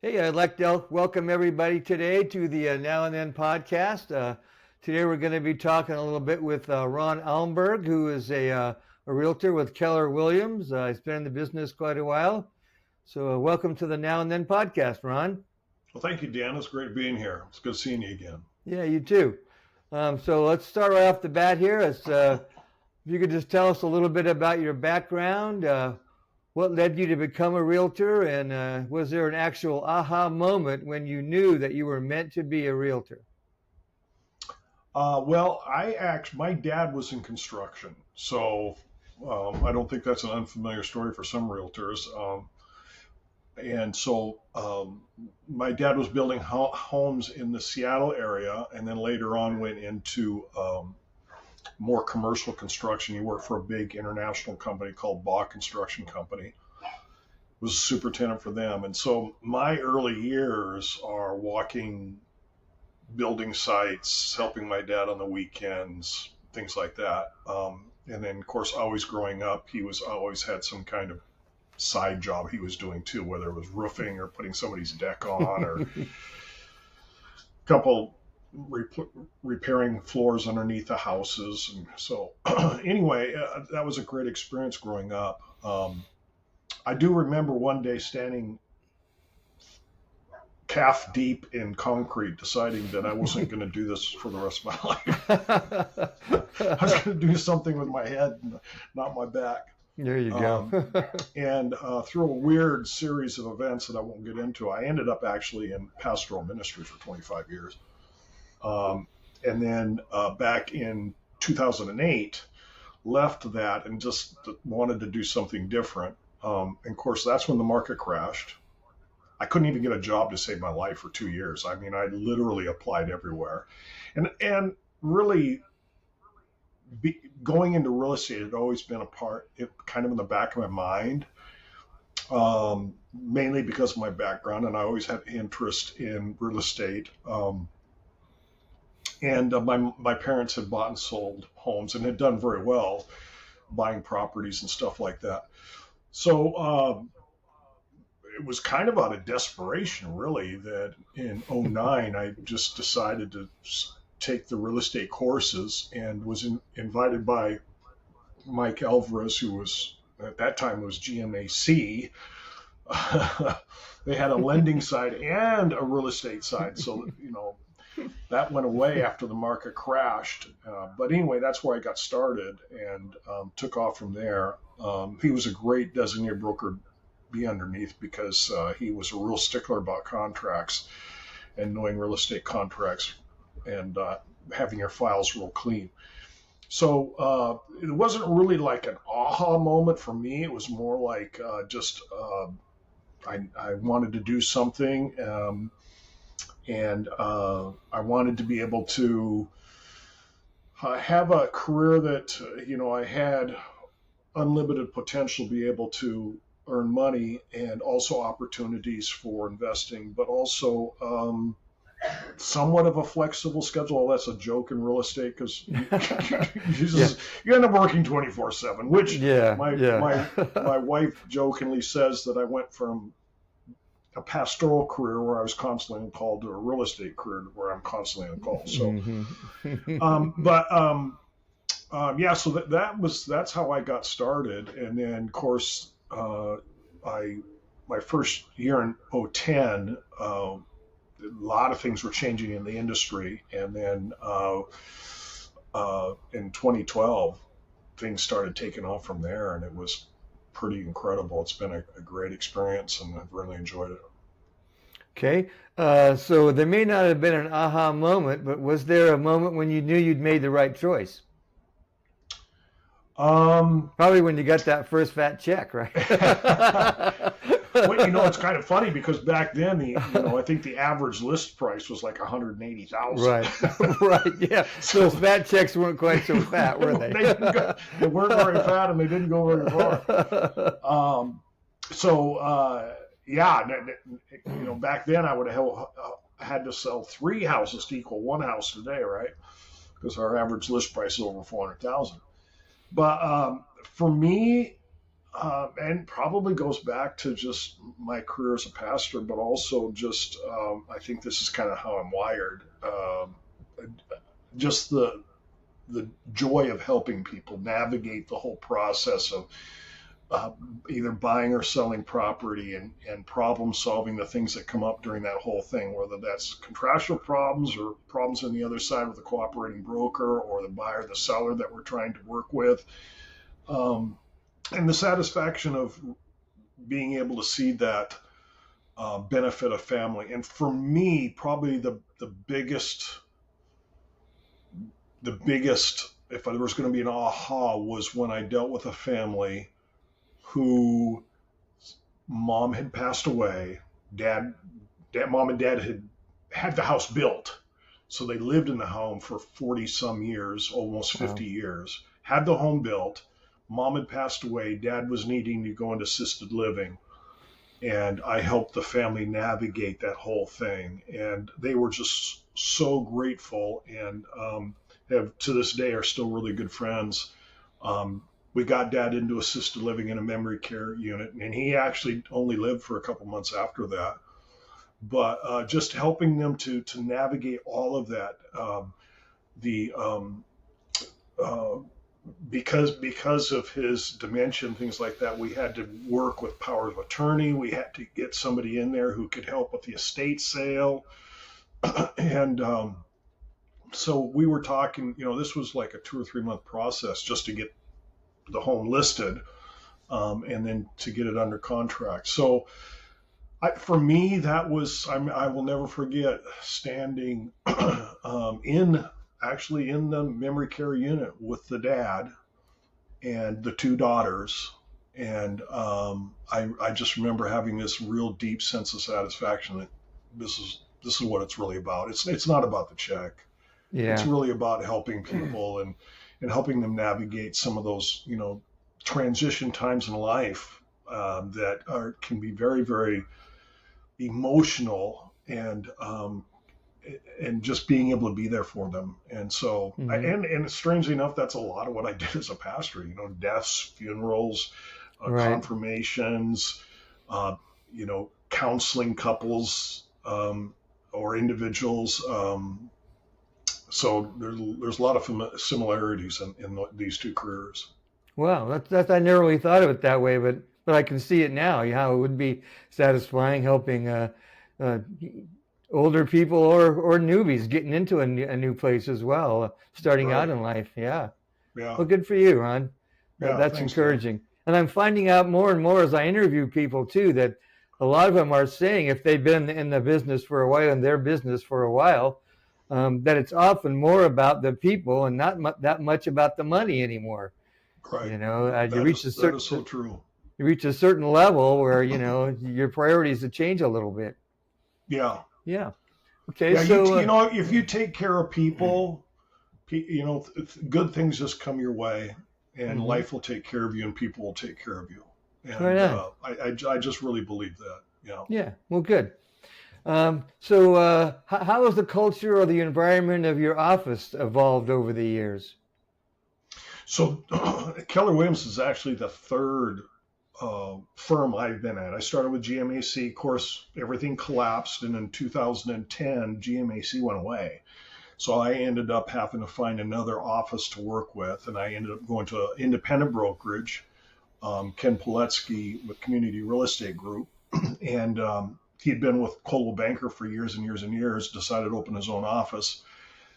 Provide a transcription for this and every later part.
Hey, I'd like to welcome everybody today to the Now and Then podcast. Today we're going to be talking a little bit with Ron Almberg, who is a realtor with Keller Williams. He's been in the business quite a while. So welcome to the Now and Then podcast, Ron. Well, thank you, Dan. It's great being here. It's good seeing you again. Yeah, you too. So let's start right off the bat here. If you could just tell us a little bit about your background, what led you to become a realtor, and was there an actual aha moment when you knew that you were meant to be a realtor? My dad was in construction, so I don't think that's an unfamiliar story for some realtors. My dad was building homes in the Seattle area, and then later on went into more commercial construction. He worked for a big international company called Bach Construction Company. Was a superintendent for them, and so my early years are walking building sites, helping my dad on the weekends, things like that. And then, of course, always growing up, he was always had some kind of side job he was doing too, whether it was roofing or putting somebody's deck on, or a couple repairing floors underneath the houses. And so, anyway, that was a great experience growing up. I do remember one day standing calf deep in concrete, deciding that I wasn't going to do this for the rest of my life. I was going to do something with my head, not my back. There you go. And through a weird series of events that I won't get into, I ended up actually in pastoral ministry for 25 years. And then back in 2008, left that and just wanted to do something different. And of course, that's when the market crashed. I couldn't even get a job to save my life for 2 years. I mean, I literally applied everywhere. And really going into real estate had always been kind of in the back of my mind, mainly because of my background. And I always had interest in real estate. My parents had bought and sold homes and had done very well buying properties and stuff like that. So it was kind of out of desperation, really, that in 2009, I just decided to take the real estate courses and was invited by Mike Alvarez, who was, at that time, was GMAC. They had a lending side and a real estate side. So, that went away after the market crashed. But anyway, that's where I got started and took off from there. He was a great designated broker to be underneath because he was a real stickler about contracts and knowing real estate contracts and having your files real clean. So it wasn't really like an aha moment for me. It was more like I wanted to do something. And I wanted to be able to have a career that, I had unlimited potential to be able to earn money and also opportunities for investing, but also somewhat of a flexible schedule. That's a joke in real estate because you end up working 24/7, which my wife jokingly says that I went from a pastoral career where I was constantly on call to a real estate career where I'm constantly on call. So, that's how I got started. And then, of course, my first year in 2010, a lot of things were changing in the industry. And then in 2012, things started taking off from there, and it was pretty incredible. It's been a great experience, and I've really enjoyed it. Okay, so there may not have been an aha moment, but was there a moment when you knew you'd made the right choice? Probably when you got that first fat check, right? Well, it's kind of funny because back then, I think the average list price was like $180,000. Right, right, yeah. So those fat checks weren't quite so fat, were they? They weren't very fat, and they didn't go very far. Back then I would have had to sell 3 houses to equal 1 house today, right? Because our average list price is over $400,000. But for me, And probably goes back to just my career as a pastor, but also just I think this is kind of how I'm wired. Just the joy of helping people navigate the whole process of uh, either buying or selling property and problem solving the things that come up during that whole thing, whether that's contractual problems or problems on the other side with the cooperating broker or the buyer, the seller that we're trying to work with. Um, and the satisfaction of being able to see that benefit a family. And for me, probably the biggest, if there was going to be an aha, was when I dealt with a family who mom had passed away, mom and dad had the house built, so they lived in the home for 40 some years, almost 50 Wow. years. Had the home built, mom had passed away, dad was needing to go into assisted living, and I helped the family navigate that whole thing. And they were just so grateful, and have to this day are still really good friends. We got dad into assisted living in a memory care unit, and he actually only lived for a couple months after that. But just helping them to navigate all of that, the uh, because of his dementia and things like that, we had to work with power of attorney. We had to get somebody in there who could help with the estate sale, and so we were talking. This was like a 2 or 3 month process just to get the home listed, and then to get it under contract. So for me, that was I will never forget standing in actually in the memory care unit with the dad and the two daughters. And I just remember having this real deep sense of satisfaction that this is what it's really about. It's not about the check. It's Yeah. really about helping people and helping them navigate some of those transition times in life that can be very very emotional, and just being able to be there for them. And so, Hmm. and strangely enough, that's a lot of what I did as a pastor. Deaths, funerals, Right. confirmations, counseling couples, or individuals. So there's a lot of similarities in these two careers. Wow. That's I never really thought of it that way, but I can see it now. How it would be satisfying helping uh, older people or newbies getting into a new place as well, starting out Right. in life. Yeah. Yeah. Well, good for you, Ron. Yeah. That's Thanks, Dan. encouraging. And I'm finding out more and more as I interview people too that a lot of them are saying if they've been in the business for a while, in their business for a while, that it's often more about the people and not that much about the money anymore. Right. You reach a That is certain so true. level where your priorities have changed a little bit. Yeah. Yeah. Okay. Yeah. So. If you take care of people, good things just come your way, and Mhm. life will take care of you, and people will take care of you. Right And on. I just really believe that. Yeah. Yeah. Well, good. So, how has the culture or the environment of your office evolved over the years? So Keller Williams is actually the third firm I've been at. I started with GMAC. Of course, everything collapsed, and in 2010, GMAC went away. So I ended up having to find another office to work with, and I ended up going to an independent brokerage, Ken Piletsky with Community Real Estate Group, and he had been with Coldwell Banker for years and years and years. Decided to open his own office,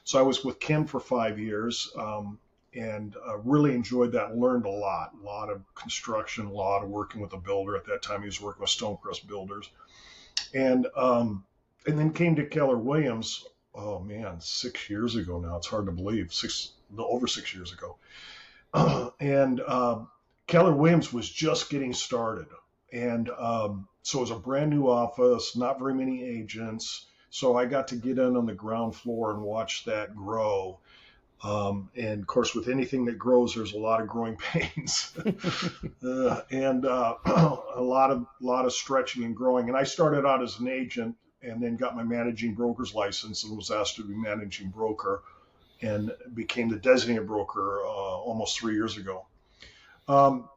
so I was with Ken for 5 years, and really enjoyed that. Learned a lot of construction, a lot of working with a builder. At that time, he was working with Stonecrest Builders, and then came to Keller Williams. Oh man, 6 years ago now. It's hard to believe. Over 6 years ago. And Keller Williams was just getting started, and so it was a brand new office, not very many agents. So I got to get in on the ground floor and watch that grow. And of course, with anything that grows, there's a lot of growing pains, and a lot of stretching and growing. And I started out as an agent, and then got my managing broker's license, and was asked to be managing broker, and became the designated broker almost 3 years ago. Um,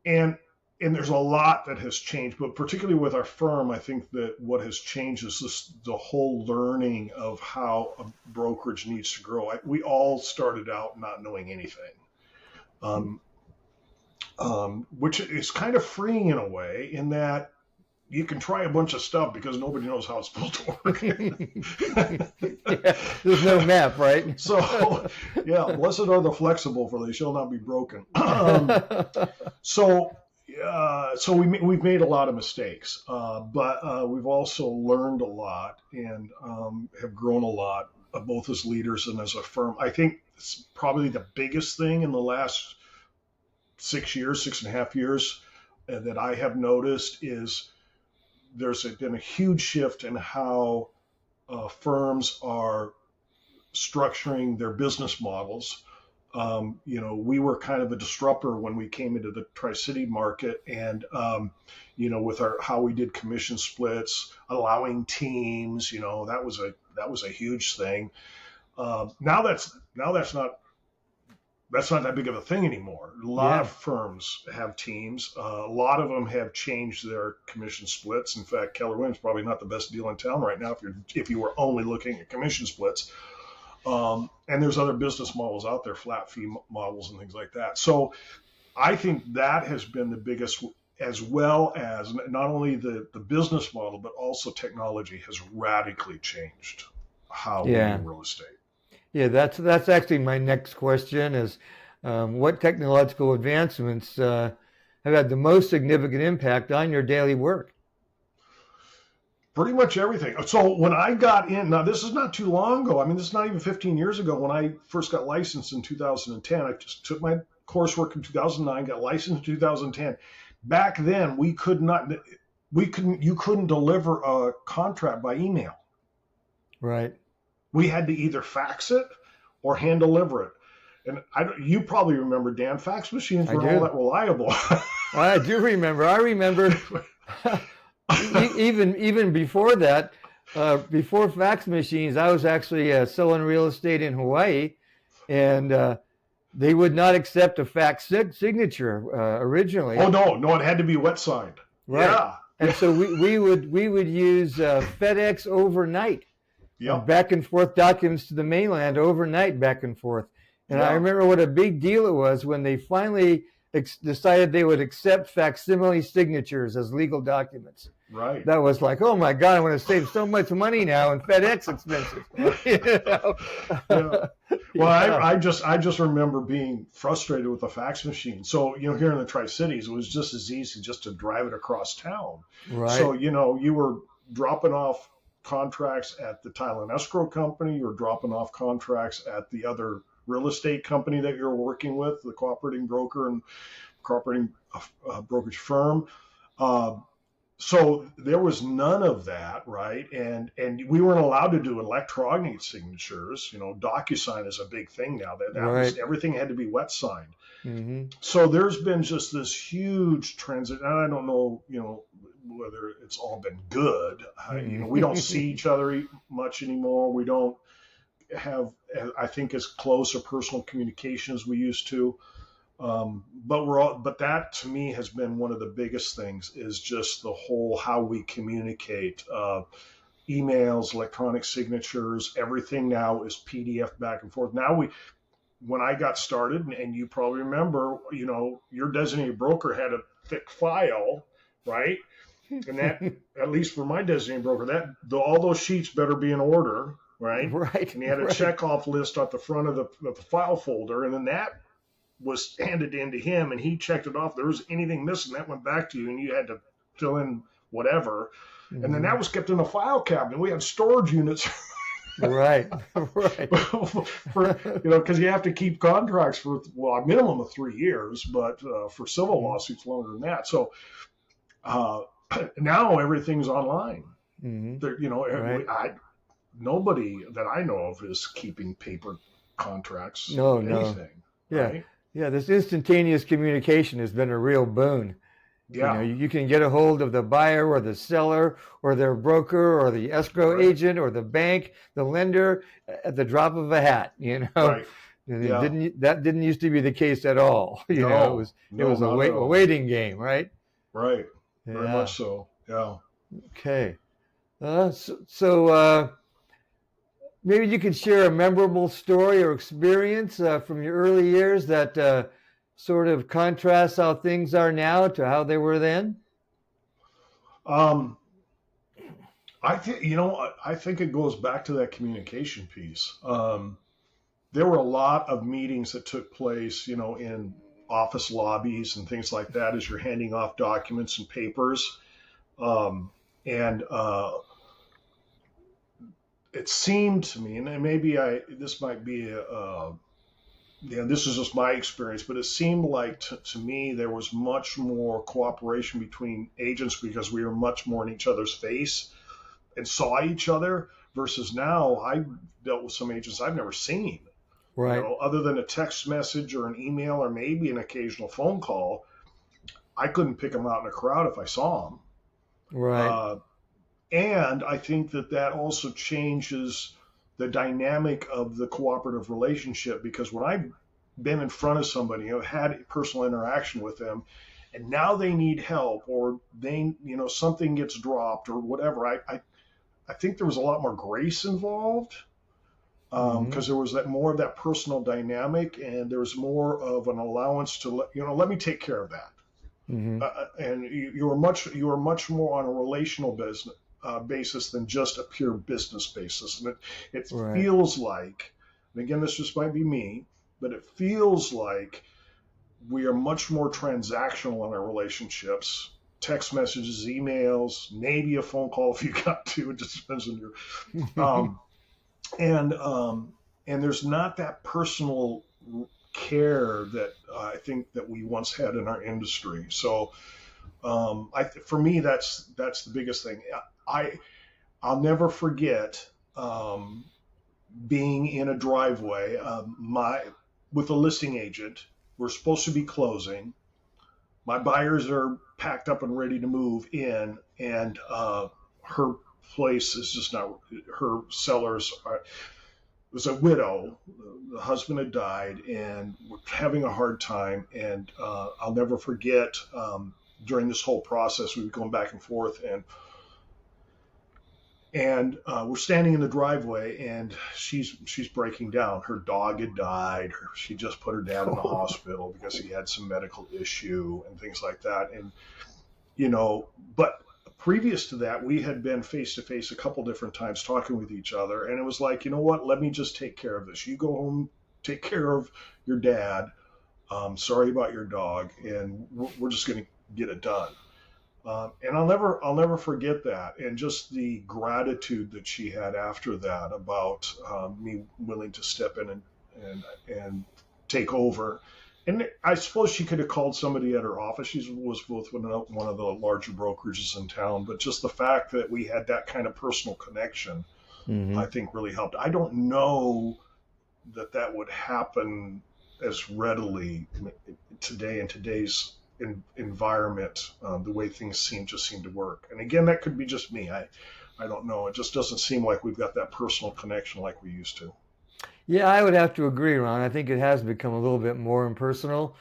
and and there's a lot that has changed, but particularly with our firm, I think that what has changed is the whole learning of how a brokerage needs to grow. We all started out not knowing anything, um, which is kind of freeing in a way, in that you can try a bunch of stuff because nobody knows how it's supposed to work. Yeah, there's no map, right? So, yeah, blessed are the flexible, for they shall not be broken. So we've made a lot of mistakes, but we've also learned a lot, and have grown a lot, both as leaders and as a firm. I think it's probably the biggest thing in the last 6.5 years, that I have noticed is there's been a huge shift in how firms are structuring their business models. We were kind of a disruptor when we came into the Tri-City market, and with how we did commission splits, allowing teams, that was a huge thing. Now that's not that big of a thing anymore. A lot of firms have teams. A lot of them have changed their commission splits. In fact, Keller Williams is probably not the best deal in town right now if you were only looking at commission splits. And there's other business models out there, flat fee models and things like that. So I think that has been the biggest, as well as not only the business model, but also technology has radically changed how we do real estate. Yeah, that's actually my next question is, what technological advancements have had the most significant impact on your daily work? Pretty much everything. So when I got in, now this is not too long ago. I mean, this is not even 15 years ago. When I first got licensed in 2010, I just took my coursework in 2009, got licensed in 2010. Back then, you couldn't deliver a contract by email. Right. We had to either fax it or hand deliver it. And you probably remember, Dan, fax machines weren't all that reliable. I do remember. I remember even before that, before fax machines, I was actually selling real estate in Hawaii, and they would not accept a fax signature originally. Oh no, it had to be wet signed. Right. Yeah. And so we would use FedEx overnight. Back and forth documents to the mainland overnight, back and forth. And I remember what a big deal it was when they finally decided they would accept facsimile signatures as legal documents. Right. That was like, oh my God, I'm going to save so much money now in FedEx expenses. Well, I just remember being frustrated with the fax machine. So, here in the Tri-Cities, it was just as easy just to drive it across town. Right. So, you were dropping off contracts at the title and escrow company, or dropping off contracts at the other real estate company that you're working with, the cooperating broker and cooperating brokerage firm. So there was none of that, right? And we weren't allowed to do electronic signatures. DocuSign is a big thing now. That everything had to be wet signed. Mm-hmm. So there's been just this huge transit, and I don't know, whether it's all been good. We don't see each other much anymore. We don't have, I think, as close a personal communication as we used to. But that to me has been one of the biggest things, is just the whole how we communicate. Emails, electronic signatures, everything now is PDF back and forth. Now when I got started, and you probably remember, your designated broker had a thick file, right? And that, at least for my designated broker, all those sheets better be in order, right? Right. And he had a checkoff list at the front of the file folder, and then that was handed in to him, and he checked it off. If there was anything missing, that went back to you, and you had to fill in whatever. Mm-hmm. And then that was kept in a file cabinet. We had storage units. Right. Because you have to keep contracts for a minimum of 3 years, but for civil lawsuits longer than that. So now everything's online. Mm-hmm. Nobody that I know of is keeping paper contracts. No. Anything. Yeah. Right? Yeah. This instantaneous communication has been a real boon. Yeah. You can get a hold of the buyer or the seller or their broker or the escrow agent or the bank, the lender, at the drop of a hat. Right. That didn't used to be the case at all. It was a waiting game, right? Right. Very Yeah. much so. Yeah. Okay. Maybe you could share a memorable story or experience from your early years that sort of contrasts how things are now to how they were then. Um, I think I think it goes back to that communication piece. There were a lot of meetings that took place, in office lobbies and things like that as you're handing off documents and papers. And It seemed to me, and maybe this might be this is just my experience, but it seemed like to me there was much more cooperation between agents because we were much more in each other's face and saw each other versus now I dealt with some agents I've never seen, Right. other than a text message or an email or maybe an occasional phone call. I couldn't pick them out in a crowd if I saw them. Right. Uh, and I think that also changes the dynamic of the cooperative relationship because when I've been in front of somebody, I've had personal interaction with them, and now they need help or something gets dropped or whatever. I think there was a lot more grace involved Hmm. because there was that more of that personal dynamic and there was more of an allowance to let me take care of that. Hmm. And you were much more on a relational business basis than just a pure business basis. And it Right. feels like, and again, this just might be me, but it feels like we are much more transactional in our relationships. Text messages, emails, maybe a phone call if you got to. It just depends on your. Um, and and there's not that personal care that I think that we once had in our industry. So for me, that's the biggest thing. I I'll never forget being in a driveway. My with a listing agent, we're supposed to be closing. My buyers are packed up and ready to move in, and her place is just not. Her sellers are. It was a widow. The husband had died, and we're having a hard time. And I'll never forget during this whole process, we were going back and forth, and we're standing in the driveway, and she's breaking down. Her dog had died. She just put her dad in the hospital because he had some medical issue and things like that. And but previous to that, we had been face to face a couple different times talking with each other, and it was like, you know what? Let me just take care of this. You go home, take care of your dad. Sorry about your dog, and we're just going to get it done. And I'll never forget that, and just the gratitude that she had after that about me willing to step in and take over. And I suppose she could have called somebody at her office. She was with one of the larger brokerages in town, but just the fact that we had that kind of personal connection, Hmm. I think really helped. I don't know that would happen as readily today in today's environment, the way things seem to work. And again, that could be just me. I don't know. It just doesn't seem like we've got that personal connection like we used to. Yeah, I would have to agree, Ron. I think it has become a little bit more impersonal,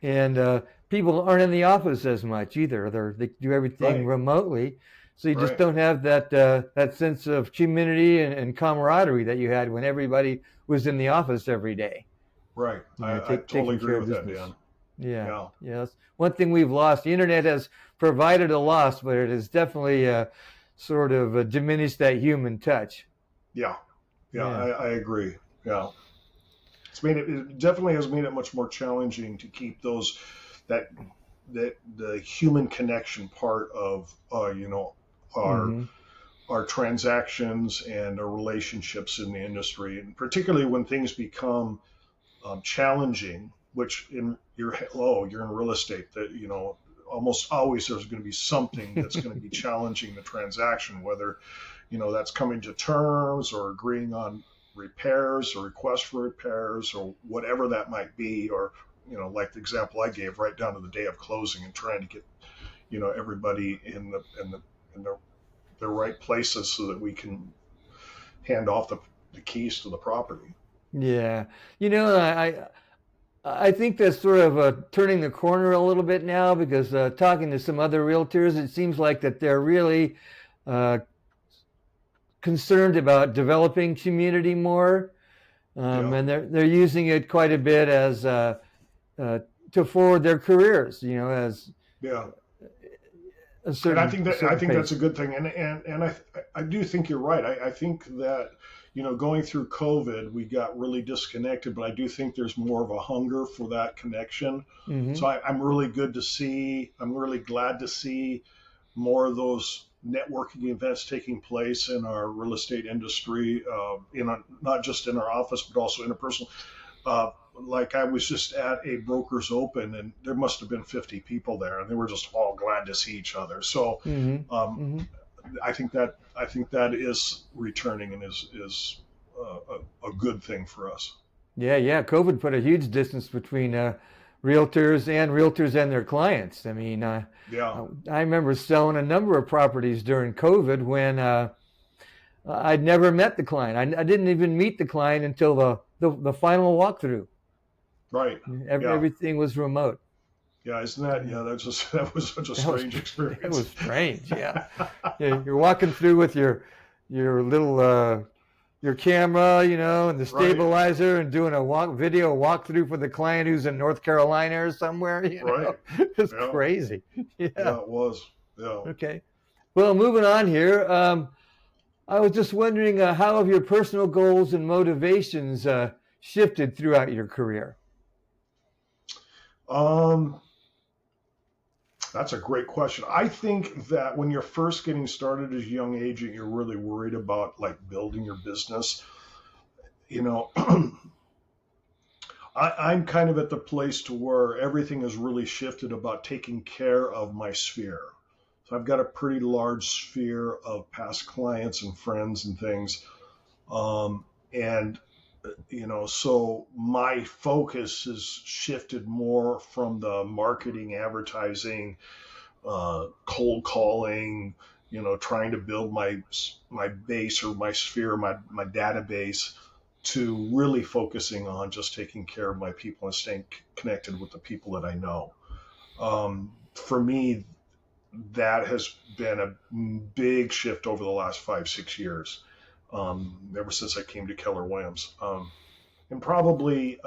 and people aren't in the office as much either. They do everything Right. remotely, so you just Right. don't have that sense of community and camaraderie that you had when everybody was in the office every day. Right. I totally Taking agree care of with that, business. Dan. Yeah, Yeah. yeah. That's one thing we've lost. The internet has provided a loss, but it has definitely sort of diminished that human touch. Yeah. Yeah. Yeah. I agree. Yeah. It definitely has made it much more challenging to keep that the human connection part of our Hmm. our transactions and our relationships in the industry, and particularly when things become challenging. Which you're in real estate, that almost always there's going to be something that's going to be challenging the transaction, whether that's coming to terms or agreeing on repairs or requests for repairs or whatever that might be, or like the example I gave, right down to the day of closing and trying to get everybody in the right places so that we can hand off the keys to the property. Yeah. You know, I think that's sort of turning the corner a little bit now because talking to some other realtors, it seems like that they're really uh, concerned about developing community more, Yeah, and they're using it quite a bit as uh, to forward their careers, as yeah. a And I certain think a that I certain think that's a pace. good thing. And I do think you're right. I think that going through COVID, we got really disconnected, but I do think there's more of a hunger for that connection. Hmm. So I'm really good to see. I'm really glad to see more of those networking events taking place in our real estate industry, not just in our office, but also interpersonal. Uh, like I was just at a broker's open, and there must have been 50 people there, and they were just all glad to see each other. So Hmm. um, Hmm. I think that is returning and is a good thing for us. Yeah, yeah. COVID put a huge distance between realtors and their clients. I mean, Yeah, I remember selling a number of properties during COVID when I'd never met the client. I didn't even meet the client until the final walkthrough. right. Yeah, Everything was remote. yeah. Isn't that? Yeah. Yeah, that's just that was such a That was strange that was experience. strange. Yeah, yeah. You're walking through with your little your camera, and the Right, stabilizer, and doing a video walkthrough for the client who's in North Carolina or somewhere. right. It's Yeah, crazy. Yeah. yeah. It was. Yeah. Okay. Well, moving on here. I was just wondering how have your personal goals and motivations shifted throughout your career? Um, That's a great question. I think that when you're first getting started as a young agent, you're really worried about like building your business. You know, I'm kind of at the place to where everything has really shifted about taking care of my sphere. So I've got a pretty large sphere of past clients and friends and things. And so my focus has shifted more from the marketing, advertising, cold calling, trying to build my base or my sphere, my database, to really focusing on just taking care of my people and staying connected with the people that I know. For me, that has been a big shift over the last 5 6 years, ever since I came to Keller Williams. And probably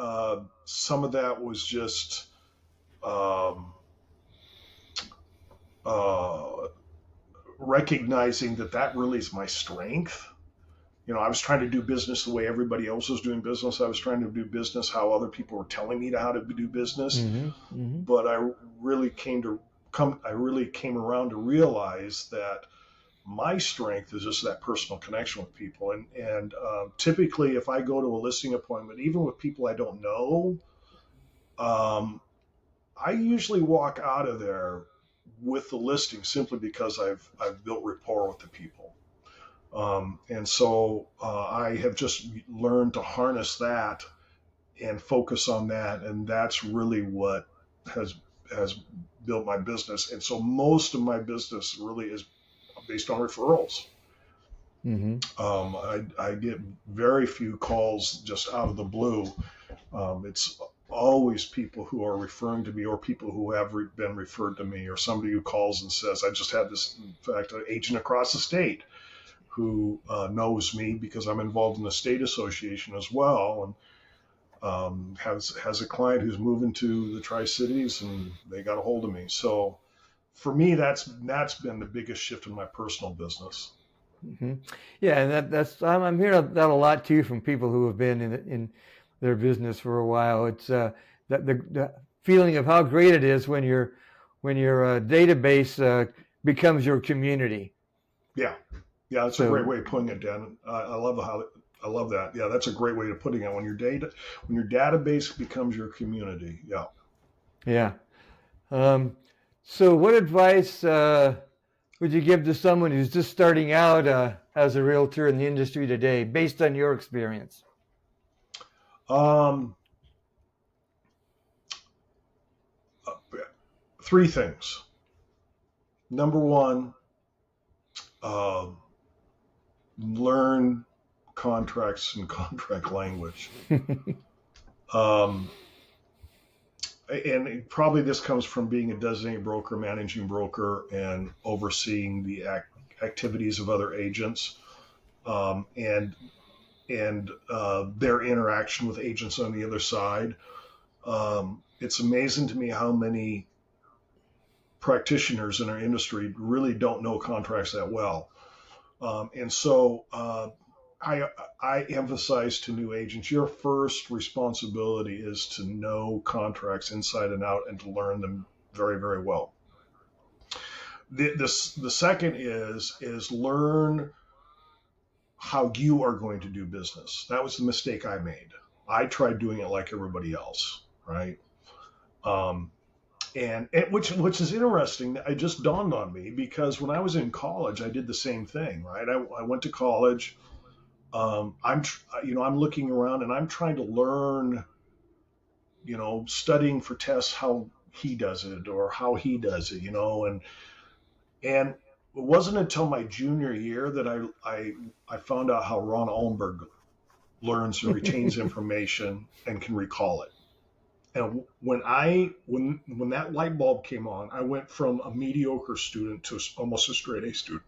some of that was just um, uh, recognizing that that really is my strength. I was trying to do business the way everybody else was doing business. I was trying to do business how other people were telling me how to do business. Hmm. Hmm. But really I really came around to realize that my strength is just that personal connection with people. And typically, if I go to a listing appointment, even with people I don't know, um, I usually walk out of there with the listing simply because I've built rapport with the people. And so I have just learned to harness that and focus on that, and that's really what has has built my business. And so most of my business really is based on referrals. Hmm. I get very few calls just out of the blue. It's always people who are referring to me or people who have been referred to me, or somebody who calls and says, I just had this, in fact, an agent across the state who knows me because I'm involved in the state association as well, and has a client who's moving to the Tri-Cities, and they got a hold of me. So for me, that's been the biggest shift in my personal business. Hmm. Yeah, and that's I'm hearing that a lot too from people who have been in their business for a while. It's that the feeling of how great it is when your database becomes your community. Yeah, yeah, that's a great So way of putting it, Dan. I love that. Yeah, that's a great way of putting it. When your database becomes your community. Yeah. yeah. Um, so what advice would you give to someone who's just starting out as a realtor in the industry today, based on your experience? Um, uh, Three things. Number one, uh, learn contracts and contract language. Um, and probably this comes from being a designated broker, managing broker, and overseeing the activities of other agents, and their interaction with agents on the other side. It's amazing to me how many practitioners in our industry really don't know contracts that well. And so I emphasize to new agents, your first responsibility is to know contracts inside and out and to learn them very, very well. The second is learn how you are going to do business. That was the mistake I made. I tried doing it like everybody else, right? And which is interesting. It just dawned on me because when I was in college, I did the same thing, right? I went to college. I'm looking around and I'm trying to learn, studying for tests how he does it or how he does it, and it wasn't until my junior year that I found out how Ron Almberg learns and retains information and can recall it. And when that light bulb came on, I went from a mediocre student to almost a straight A student.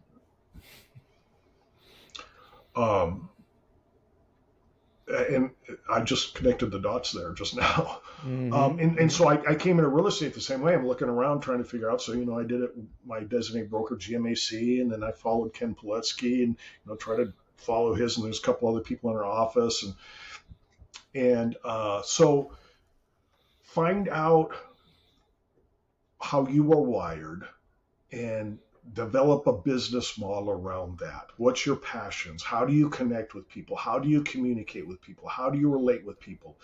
And I just connected the dots there just now. Mm-hmm. And so I came into real estate the same way. I'm looking around trying to figure out. So, I did it, my designated broker, GMAC, and then I followed Ken Piletsky and, try to follow his. And there's a couple other people in our office. And so find out how you are wired and develop a business model around that. What's your passions? How do you connect with people? How do you communicate with people? How do you relate with people?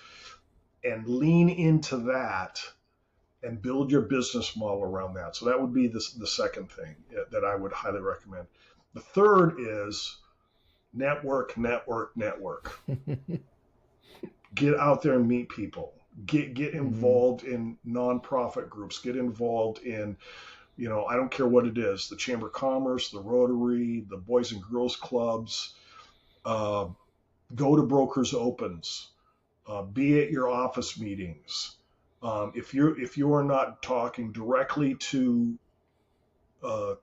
And lean into that and build your business model around that. So that would be the second thing that I would highly recommend. The third is network. Get out there and meet people. Get involved in nonprofit groups. Get involved in, I don't care what it is, the Chamber of Commerce, the Rotary, the Boys and Girls Clubs. Go to Brokers Opens. Be at your office meetings. If you are not talking directly to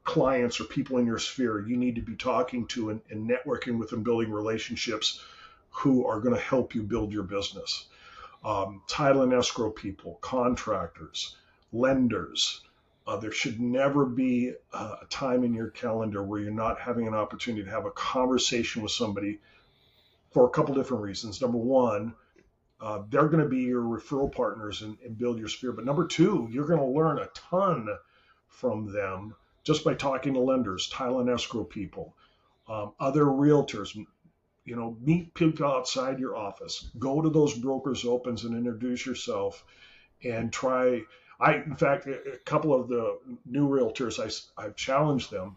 clients or people in your sphere, you need to be talking to and networking with and building relationships who are going to help you build your business. Title and escrow people, contractors, lenders. There should never be a time in your calendar where you're not having an opportunity to have a conversation with somebody for a couple different reasons. Number one, they're going to be your referral partners and build your sphere. But number two, you're going to learn a ton from them just by talking to lenders, title and escrow people, other realtors. Meet people outside your office. Go to those Brokers Opens and introduce yourself and try. In fact, a couple of the new realtors, I've challenged them.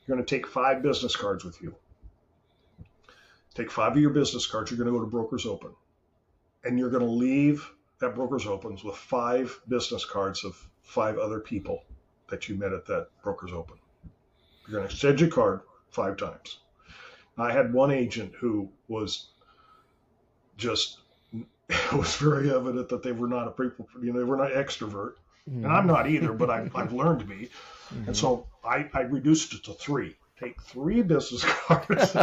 You're going to take 5 business cards with you. Take 5 of your business cards. You're going to go to Brokers Open. And you're going to leave that Brokers Opens with 5 business cards of 5 other people that you met at that Brokers Open. You're going to exchange your card 5 times. I had one agent who was just, it was very evident that they were not a people, they were not extrovert. And I'm not either, but I've learned to be. And so I reduced it to 3. Take 3 business cards.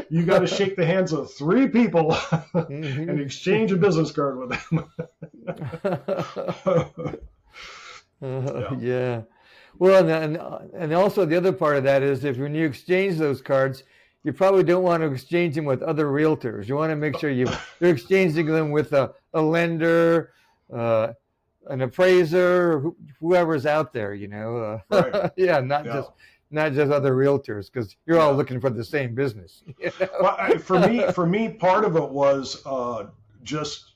You got to shake the hands of 3 people and exchange a business card with them. Yeah. Well, and also the other part of that is if when you exchange those cards, you probably don't want to exchange them with other realtors. You want to make sure you're exchanging them with a lender, an appraiser, whoever's out there. Right. Yeah, not just other realtors, because you're all looking for the same business. Well, for me, part of it was just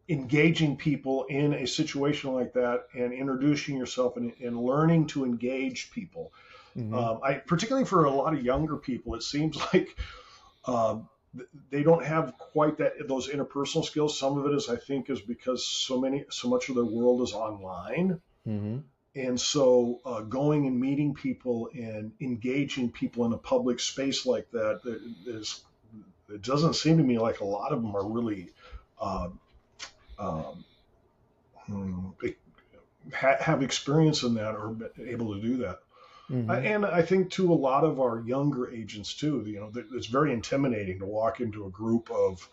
engaging people in a situation like that and introducing yourself and learning to engage people. Particularly for a lot of younger people, it seems like they don't have quite those interpersonal skills. Some of it is, I think, is because so much of their world is online. And so going and meeting people and engaging people in a public space like that, it doesn't seem to me like a lot of them are really um, have experience in that or able to do that. Mm-hmm. And I think too, a lot of our younger agents too, it's very intimidating to walk into a group of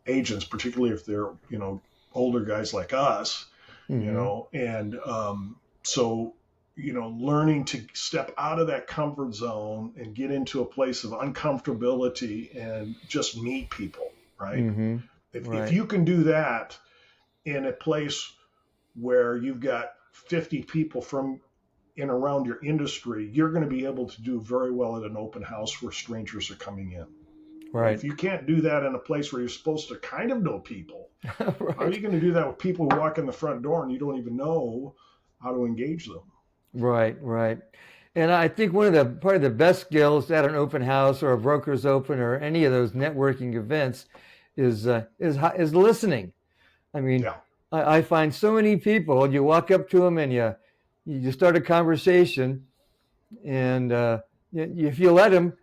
agents, particularly if they're, older guys like us, Mm-hmm. and so, learning to step out of that comfort zone and get into a place of uncomfortability and just meet people, right? Mm-hmm. If Right. you can do that in a place where you've got 50 people from in around your industry, you're going to be able to do very well at an open house where strangers are coming in. But Right. if you can't do that in a place where you're supposed to kind of know people, how are Right. you going to do that with people who walk in the front door and you don't even know how to engage them? Right. Right. And I think one of the probably the best skills at an open house or a broker's open or any of those networking events is listening. I mean, Yeah, I find so many people. You walk up to them and you start a conversation, and if you let them,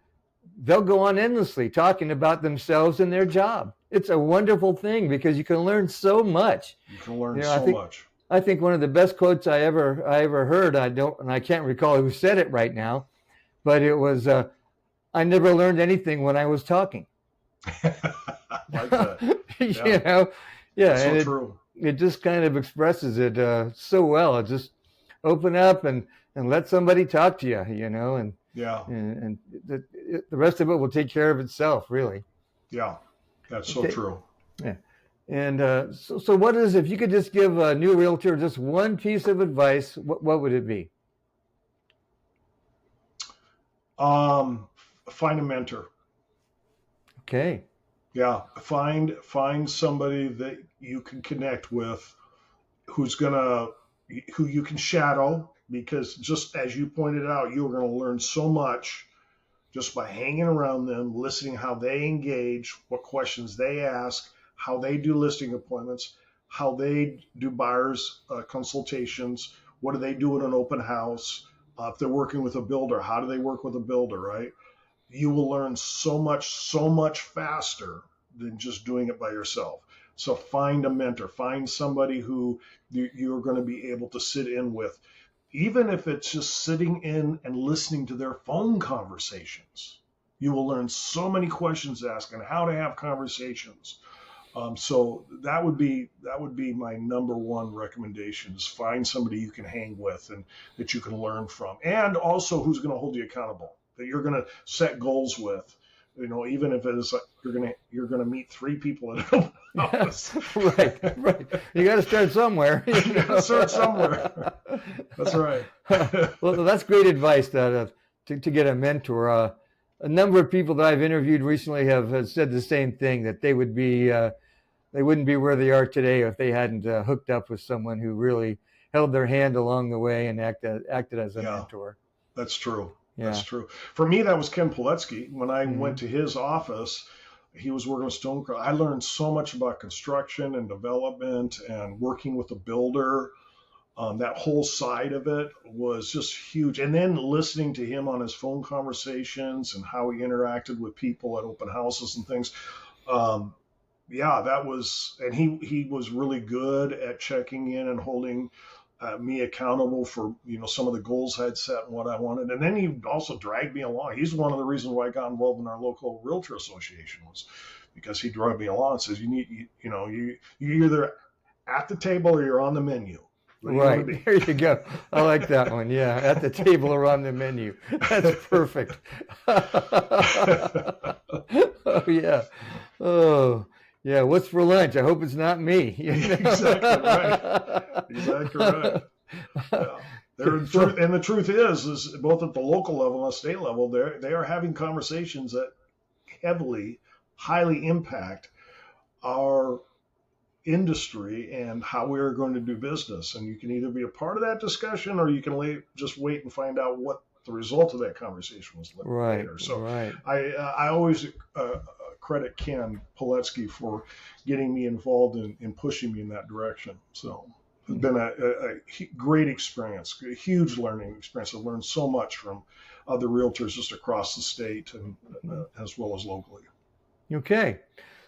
they'll go on endlessly talking about themselves and their job. It's a wonderful thing because you can learn so much. you can learn You know, I so think much. I think one of the best quotes I ever heard. I can't recall who said it right now, but it was I never learned anything when I was talking. I like that. you Yeah, know, yeah, that's and so it true. it just kind of expresses it so well. It just open up and let somebody talk to you, Yeah, and the rest of it will take care of itself, really. yeah, that's so Okay. true. Yeah. And so what is, if you could just give a new realtor just one piece of advice, what would it be? Um, Find a mentor. Okay. Yeah, find somebody that you can connect with who's gonna who you can shadow because just as you pointed out, you're gonna learn so much just by hanging around them, listening how they engage, what questions they ask, how they do listing appointments, how they do buyers consultations, what do they do in an open house, if they're working with a builder, how do they work with a builder, right? You will learn so much faster than just doing it by yourself. So find a mentor, find somebody who you're going to be able to sit in with, even if it's just sitting in and listening to their phone conversations. You will learn so many questions to ask and how to have conversations. So that would be my number one recommendation: is find somebody you can hang with and that you can learn from, and also who's going to hold you accountable, that you're going to set goals with. Even if it is like you're gonna meet three people at an office. Right, right. You got to start somewhere. You got to start somewhere. That's right. Well, that's great advice. To get a mentor. A number of people that I've interviewed recently have said the same thing, that they wouldn't be where they are today if they hadn't hooked up with someone who really held their hand along the way and acted as a Yeah, mentor. that's true. That's Yeah. true. For me, that was Ken Pilecki. When I Mm-hmm. went to his office, he was working with Stonecroft. I learned so much about construction and development and working with a builder. That whole side of it was just huge. And then listening to him on his phone conversations and how he interacted with people at open houses and things. Um, yeah, that was, and he was really good at checking in and holding me accountable for some of the goals I'd set and what I wanted. And then he also dragged me along. He's one of the reasons why I got involved in our local realtor association, was because he dragged me along and says you're either at the table or you're on the menu. What do you want to Right. be? There you go. I like that one. Yeah. At the table or on the menu. That's perfect. Oh, yeah. Oh, yeah. What's for lunch? I hope it's not me. Exactly right. Exactly right. Yeah. Okay, so, And the truth is both at the local level and the state level, they are having conversations that highly impact our industry and how we are going to do business. And you can either be a part of that discussion or you can just wait and find out what the result of that conversation was right, later. So right. I always credit Ken Pilecki for getting me involved in pushing me in that direction. So it's been a great experience, a huge learning experience. I've learned so much from other realtors just across the state and as well as locally. Okay.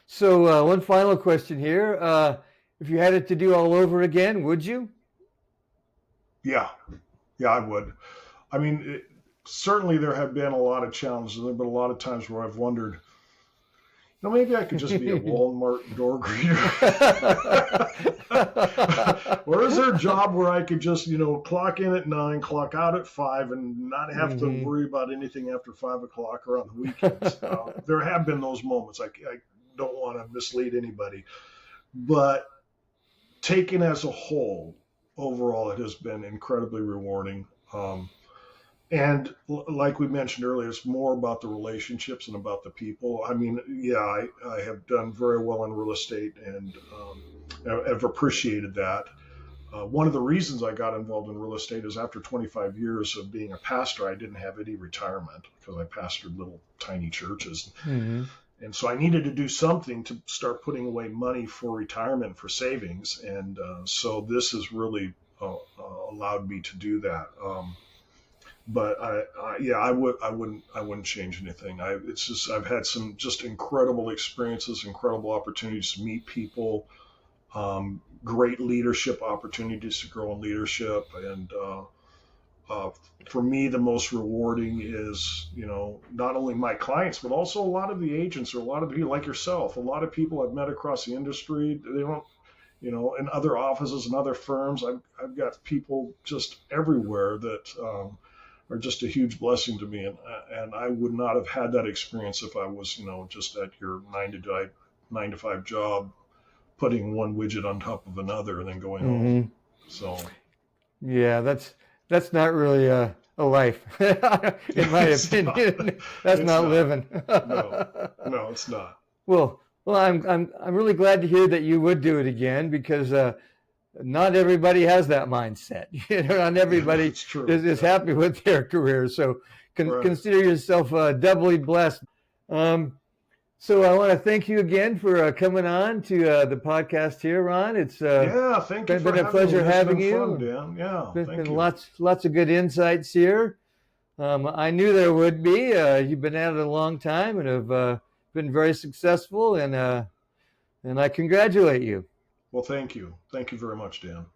So one final question here. if you had it to do all over again, would you? Yeah, yeah, I would. I mean, certainly there have been a lot of challenges. There have been a lot of times where I've wondered, maybe I could just be a Walmart door greeter. Or is there a job where I could just, clock in at 9, clock out at 5, and not have to worry about anything after 5 o'clock or on the weekends? There have been those moments. I don't want to mislead anybody. But taken as a whole, overall, it has been incredibly rewarding. And like we mentioned earlier, it's more about the relationships and about the people. I mean, yeah, I have done very well in real estate, and I've appreciated that. One of the reasons I got involved in real estate is after 25 years of being a pastor, I didn't have any retirement because I pastored little tiny churches. Mm-hmm. And so I needed to do something to start putting away money for retirement, for savings. And so this has really allowed me to do that. But I wouldn't change anything. I've had some just incredible experiences, incredible opportunities to meet people, great leadership opportunities to grow in leadership. And for me, the most rewarding is, not only my clients, but also a lot of the agents, or a lot of people like yourself, a lot of people I've met across the industry. They don't, in other offices and other firms. I've got people just everywhere that are just a huge blessing to me, and I would not have had that experience if I was, just at your 9 to 5 job, putting one widget on top of another and then going home. So, yeah, that's not really a life, in my opinion. That's not living. No, it's not. Well, I'm really glad to hear that you would do it again, because not everybody has that mindset. Not everybody is happy with their career. So consider yourself doubly blessed. So I want to thank you again for coming on to the podcast here, Ron. It's thank you. Been a pleasure having you. Fun, Dan. Yeah, been lots of good insights here. I knew there would be. You've been at it a long time and have been very successful, and I congratulate you. Well, thank you. Thank you very much, Dan.